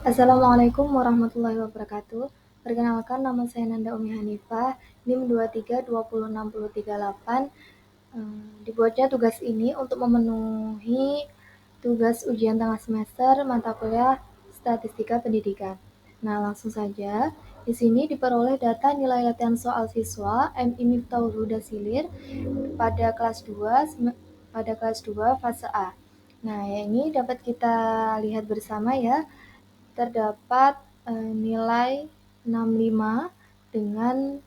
Assalamualaikum warahmatullahi wabarakatuh. Perkenalkan, nama saya Nanda Umi Hanifah, NIM 23 20638. Dibuatnya tugas ini untuk memenuhi tugas ujian tengah semester mata kuliah Statistika Pendidikan. Nah, langsung saja. Di sini diperoleh data nilai latihan soal siswa MI Miftahul Huda Silir pada kelas 2 fase A. Nah, ini dapat kita lihat bersama ya. Terdapat nilai 65 dengan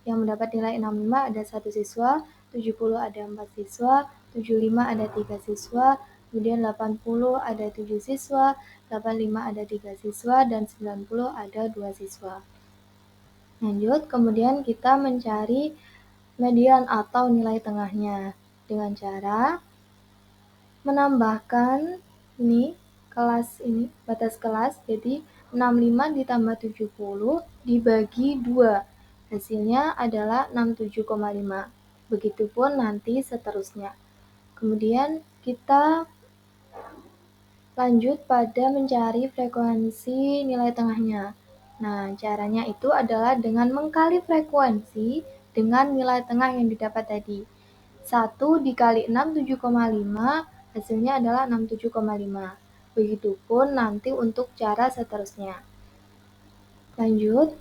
yang mendapat nilai 65 ada 1 siswa, 70 ada 4 siswa, 75 ada 3 siswa, kemudian 80 ada 7 siswa, 85 ada 3 siswa, dan 90 ada 2 siswa. Lanjut, kemudian kita mencari median atau nilai tengahnya dengan cara menambahkan batas kelas, jadi 65 ditambah 70 dibagi 2. Hasilnya adalah 67,5. Begitupun nanti seterusnya. Kemudian kita lanjut pada mencari frekuensi nilai tengahnya. Nah, caranya itu adalah dengan mengkali frekuensi dengan nilai tengah yang didapat tadi. 1 dikali 6, 7,5, hasilnya adalah 67,5. Begitupun nanti untuk cara seterusnya. Lanjut.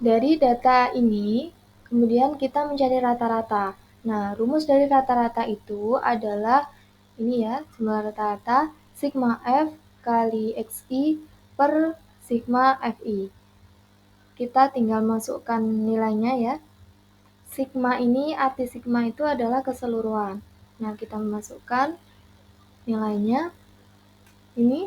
Dari data ini, kemudian kita mencari rata-rata. Nah, rumus dari rata-rata itu adalah ini ya, jumlah rata-rata sigma F kali XI per sigma FI. Kita tinggal masukkan nilainya ya. Sigma ini, arti sigma itu adalah keseluruhan. Nah, kita memasukkan nilainya. Ini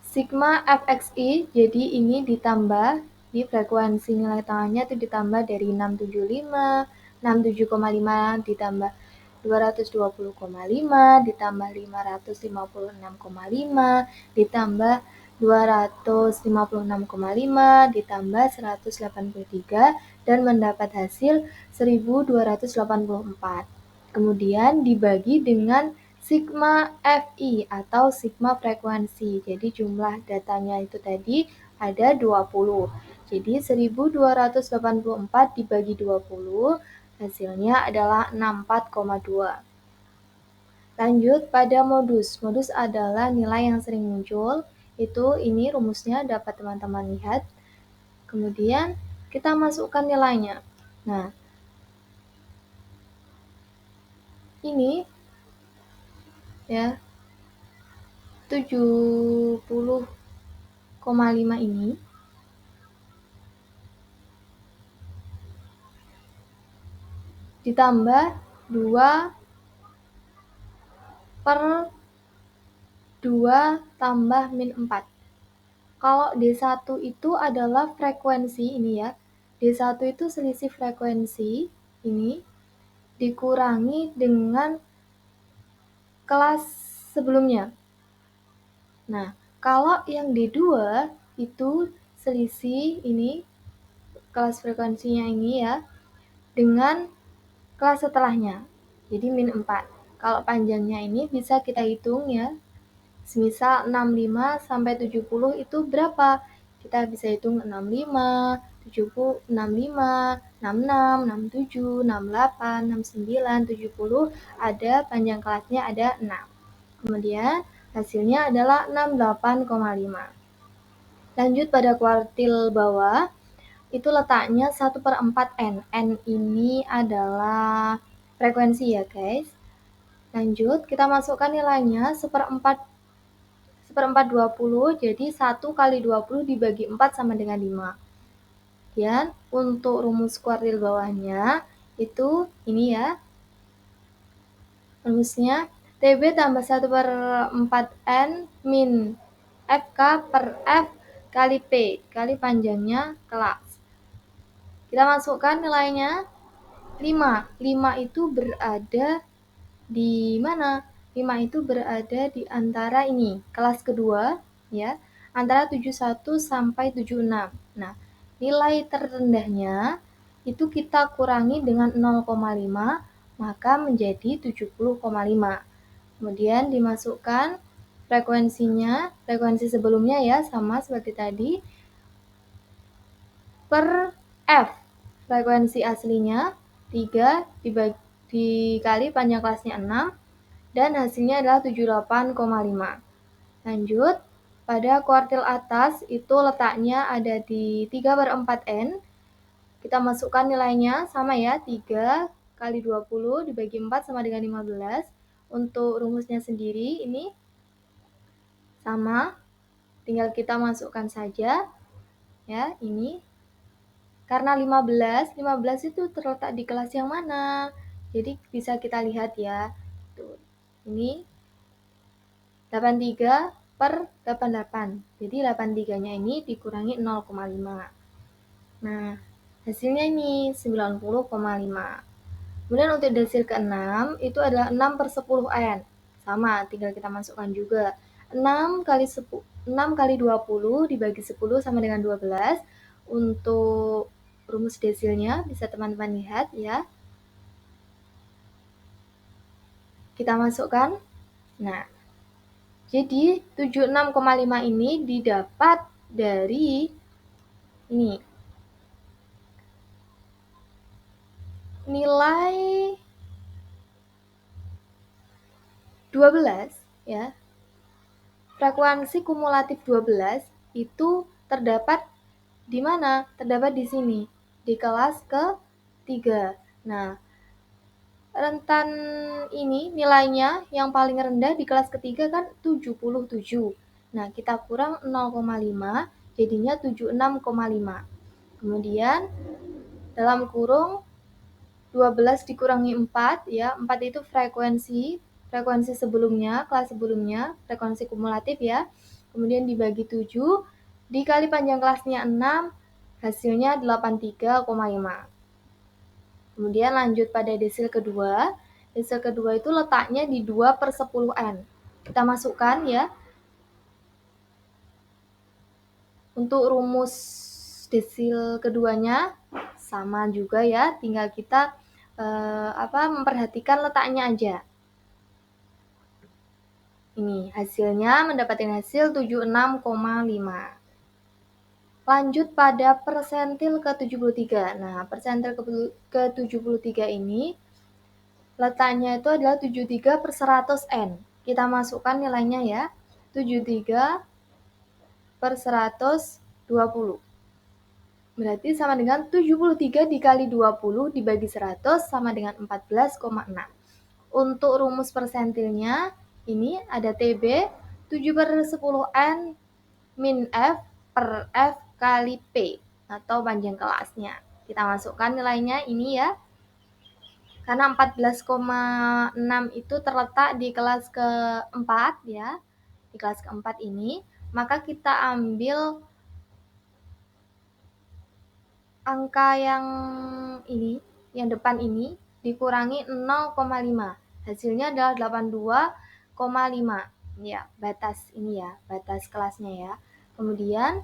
sigma FXI, jadi ini ditambah di frekuensi nilai tengahnya itu ditambah dari 675, 67,5 ditambah 220,5 ditambah 556,5 ditambah 256,5 ditambah 183 dan mendapat hasil 1284. Kemudian dibagi dengan sigma FI atau sigma frekuensi. Jadi jumlah datanya itu tadi ada 20. Jadi 1284 dibagi 20 hasilnya adalah 64,2. Lanjut pada modus. Modus adalah nilai yang sering muncul. Itu ini rumusnya dapat teman-teman lihat. Kemudian kita masukkan nilainya. Nah, ini ya 70,5 ini ditambah 2 per 2 tambah min 4. Kalau D1 itu adalah frekuensi ini ya. D1 itu selisih frekuensi ini dikurangi dengan kelas sebelumnya. Nah, kalau yang D2 itu selisih ini kelas frekuensinya ini ya dengan kelas setelahnya. Jadi min 4. Kalau panjangnya ini bisa kita hitung ya. Semisal 65 sampai 70 itu berapa? Kita bisa hitung 65, 70, 65, 66, 67, 68, 69, 70, ada panjang kelasnya ada 6. Kemudian hasilnya adalah 68,5. Lanjut pada kuartil bawah, itu letaknya 1/4 N. N ini adalah frekuensi ya guys. Lanjut, kita masukkan nilainya 1/4 20, jadi 1 kali 20 dibagi 4 sama dengan 5. Dan untuk rumus kuartil bawahnya, itu ini ya, rumusnya TB tambah 1/4 N min FK per F kali P, kali panjangnya kelas. Kita masukkan nilainya 5. 5 itu berada di mana? 5 itu berada di antara ini, kelas kedua ya, antara 71 sampai 76. Nah, nilai terendahnya itu kita kurangi dengan 0,5 maka menjadi 70,5. Kemudian dimasukkan frekuensi sebelumnya ya, sama seperti tadi, per F. Frekuensi aslinya 3 dikali panjang kelasnya 6, dan hasilnya adalah 78,5. Lanjut, pada kuartil atas itu letaknya ada di 3/4N. Kita masukkan nilainya sama ya, 3 kali 20 dibagi 4 sama dengan 15. Untuk rumusnya sendiri ini sama, tinggal kita masukkan saja ya, ini. Karena 15 itu terletak di kelas yang mana? Jadi bisa kita lihat ya. Tuh, ini 83/88. Jadi 83-nya ini dikurangi 0,5. Nah, hasilnya ini 90,5. Kemudian untuk desil ke-6 itu adalah 6/10N. Sama, tinggal kita masukkan juga. 6 kali 20 dibagi 10 sama dengan 12. Untuk rumus desilnya bisa teman-teman lihat ya. Kita masukkan. Nah, jadi 76,5 ini didapat dari ini. Nilai 12 ya. Frekuensi kumulatif 12 itu terdapat di mana? Terdapat di sini, di kelas ke-3. Nah, rentan ini nilainya yang paling rendah di kelas ke-3 kan 77. Nah, kita kurang 0,5 jadinya 76,5. Kemudian dalam kurung 12 dikurangi 4 ya. 4 itu frekuensi sebelumnya, kelas sebelumnya, frekuensi kumulatif ya. Kemudian dibagi 7 dikali panjang kelasnya 6, hasilnya 83,5. Kemudian lanjut pada desil kedua. Desil kedua itu letaknya di 2/10N. Kita masukkan ya. Untuk rumus desil keduanya sama juga ya, tinggal kita memperhatikan letaknya aja. Ini hasilnya mendapatkan hasil 76,5. Lanjut pada persentil ke-73. Nah, persentil ke-73 ini letaknya itu adalah 73/100N. Kita masukkan nilainya ya, 73/120. Berarti sama dengan 73 dikali 20 dibagi 100 sama dengan 14,6. Untuk rumus persentilnya, ini ada TB 7/10N min F per F kali P atau panjang kelasnya. Kita masukkan nilainya ini ya. Karena 14,6 itu terletak di kelas ke-4 ya. Di kelas ke-4 ini, maka kita ambil angka yang ini, yang depan ini dikurangi 0,5. Hasilnya adalah 82,5. Ya, batas ini ya, batas kelasnya ya. Kemudian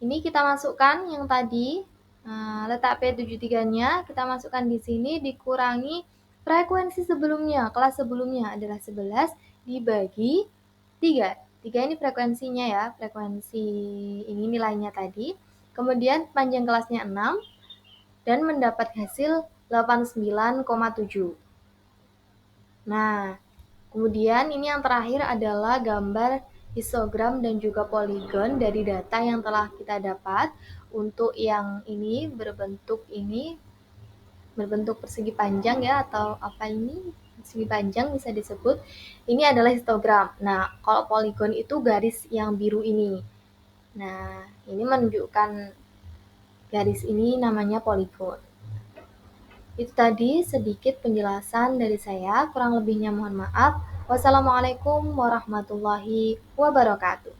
ini kita masukkan yang tadi, letak P73-nya kita masukkan di sini dikurangi frekuensi sebelumnya, kelas sebelumnya adalah 11 dibagi 3. 3 ini frekuensinya ya, frekuensi ini nilainya tadi. Kemudian panjang kelasnya 6 dan mendapat hasil 89,7. Nah, kemudian ini yang terakhir adalah gambar histogram dan juga poligon dari data yang telah kita dapat. Untuk yang ini berbentuk persegi panjang ya, atau apa ini? Persegi panjang bisa disebut. Ini adalah histogram. Nah, kalau poligon itu garis yang biru ini. Nah, ini menunjukkan garis ini namanya poligon. Itu tadi sedikit penjelasan dari saya, kurang lebihnya mohon maaf. Wassalamualaikum warahmatullahi wabarakatuh.